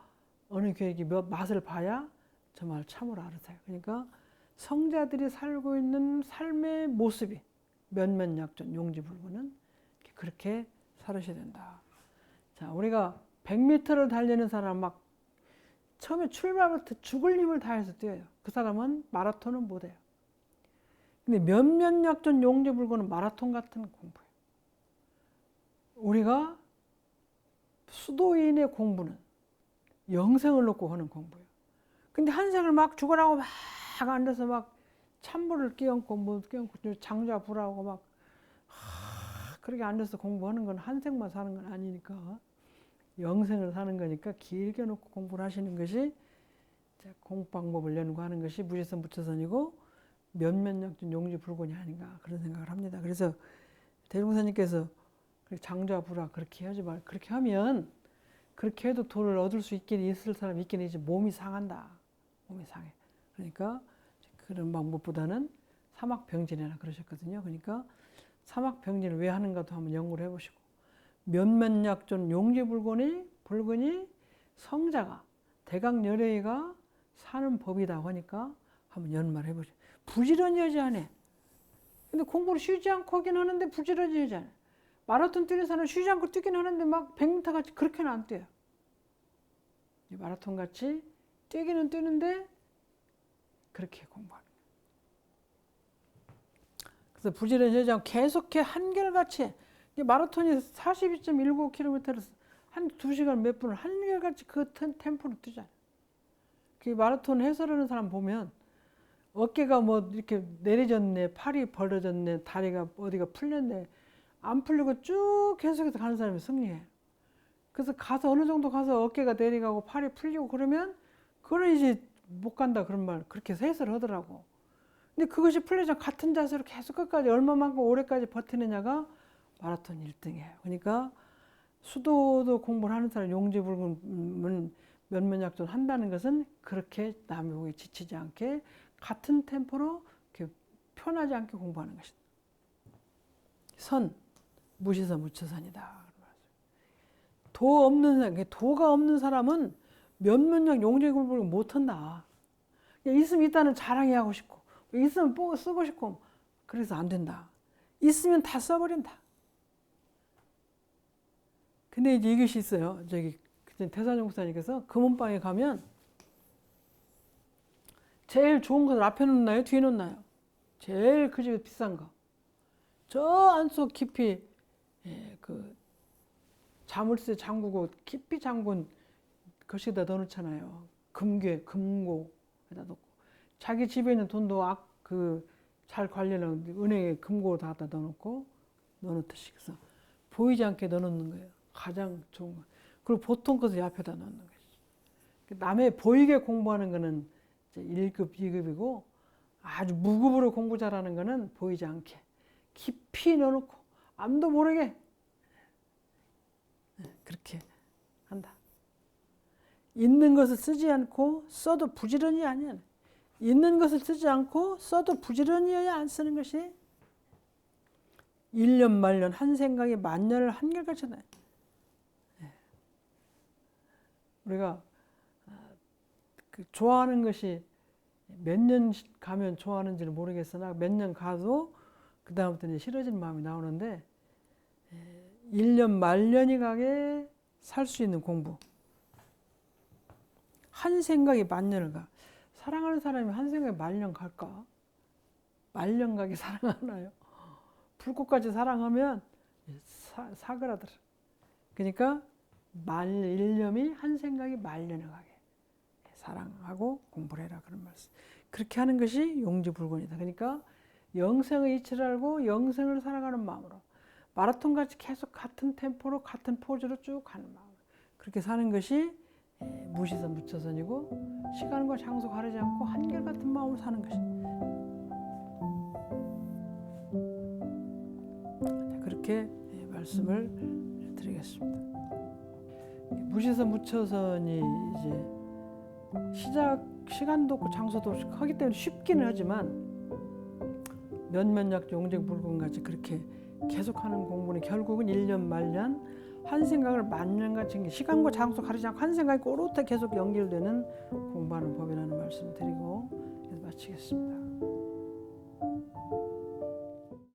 어느 교육이 몇 맛을 봐야 정말 참으로 알아서요. 그러니까 성자들이 살고 있는 삶의 모습이 면면약존 용지불구는 그렇게 살으셔야 된다. 자, 우리가 100m를 달리는 사람 막 처음에 출발부터 죽을 힘을 다해서 뛰어요. 그 사람은 마라톤은 못해요. 근데 면면약존 용지불구는 마라톤 같은 공부예요. 우리가 수도인의 공부는 영생을 놓고 하는 공부예요. 근데 한생을 막 죽으라고 막 앉아서 막 찬물을 끼얹고 뭐 끼얹고 장자 부라고 막 그렇게 앉아서 공부하는 건 한생만 사는 건 아니니까 영생을 사는 거니까 길게 놓고 공부를 하시는 것이 공부방법을 연구하는 것이 무지선 부처선이고 면면약존 용지불곤이 아닌가 그런 생각을 합니다. 그래서 대종사님께서 장자 부라 그렇게 하지 말 그렇게 하면 그렇게 해도 돈을 얻을 수 있긴 있을 사람 있긴 이제 몸이 상한다. 몸이 상해. 그러니까 그런 방법보다는 사막병진이라 그러셨거든요. 그러니까 사막병진을 왜 하는가도 한번 연구를 해보시고 면면약존 용지불곤이 성자가 대각열애가 사는 법이다 하니까 한번 연말을 해보시고 부지런히 하지 않아. 근데 공부를 쉬지 않고 하긴 하는데 부지런히 하지 않아. 마라톤 뛰는 사람은 쉬지 않고 뛰긴 하는데 막 100m 같이 그렇게는 안 뛰어요. 마라톤 같이 뛰기는 뛰는데 그렇게 공부하는 거예요. 그래서 부지런히 하지 않고 계속해 한결같이 마라톤이 42.19km를 한 2시간 몇 분을 한결같이 그 템포로 뛰잖아요. 그 마라톤 해설하는 사람 보면 어깨가 뭐 이렇게 내려졌네, 팔이 벌어졌네, 다리가 어디가 풀렸네, 안 풀리고 쭉 계속해서 가는 사람이 승리해요. 그래서 가서 어느 정도 가서 어깨가 내려가고 팔이 풀리고 그러면 그걸 이제 못 간다 그런 말 그렇게 해설을 하더라고. 근데 그것이 풀리자 같은 자세로 계속 끝까지 얼마만큼 오래까지 버티느냐가 마라톤 1등이에요. 그러니까 수도도 공부를 하는 사람 용지불곤은 면면약존 한다는 것은 그렇게 남의 보기에 지치지 않게 같은 템포로 이렇게 편하지 않게 공부하는 것이다. 선, 무시선 무처선이다. 도 없는 사람, 도가 없는 사람은 면면약 용지불곤 못한다. 있으면 있다는 자랑해 하고 싶고 있으면 쓰고 싶고 그래서 안 된다. 있으면 다 써버린다. 근데 이제 이것이 있어요. 저기 태산용 목사님께서 금은방에 가면 제일 좋은 것을 앞에 놓나요? 뒤에 놓나요? 제일 그 집에 비싼 거. 저 안속 깊이 그 자물쇠 잠그고 깊이 잠근 것에다 넣어놓잖아요. 금괴, 금고에다 넣고 자기 집에 있는 돈도 잘 관리하는 은행에 금고 다 넣어놓고 넣어놓듯이 그래서 보이지 않게 넣어놓는 거예요. 가장 좋은 거. 그리고 보통 것을 앞에다 넣는 거예요. 남의 보이게 공부하는 거는 이제 1급, 2급이고 아주 무급으로 공부 잘하는 거는 보이지 않게 깊이 넣어놓고 아무도 모르게 그렇게 한다. 있는 것을 쓰지 않고 써도 부지런히 아니야. 있는 것을 쓰지 않고 써도 부지런히여야 안 쓰는 것이 1년 말년 한 생각이 만년을 한결같이 나. 우리가 좋아하는 것이 몇 년 가면 좋아하는지는 모르겠으나 몇 년 가도 그 다음부터는 싫어지는 마음이 나오는데 1년 말년이 가게 살 수 있는 공부. 한 생각이 만년을 가. 사랑하는 사람이 한 생각이 말년 갈까? 말년 가게 사랑하나요? 불꽃까지 사랑하면 사그라들어. 그러니까 일념이 한 생각이 말년을 가게 사랑하고 공부를 해라 그런 말씀. 그렇게 하는 것이 용지불곤이다. 그러니까 영생의 이치를 알고 영생을 살아가는 마음으로 마라톤 같이 계속 같은 템포로 같은 포즈로 쭉 가는 마음. 그렇게 사는 것이 무시선 무처선이고 시간과 장소 가리지 않고 한결같은 마음으로 사는 것이. 그렇게 말씀을 드리겠습니다. 무시선 무처선이 이제 시간도 없고 장소도 없이 하기 때문에 쉽기는 하지만 몇몇 용쟁불곤 같이 그렇게 계속하는 공부는 결국은 1년 말년 한 생각을 만년같이 시간과 장소 가리지 않고 한 생각이 꼬르게 계속 연결되는 공부하는 법이라는 말씀을 드리고 마치겠습니다.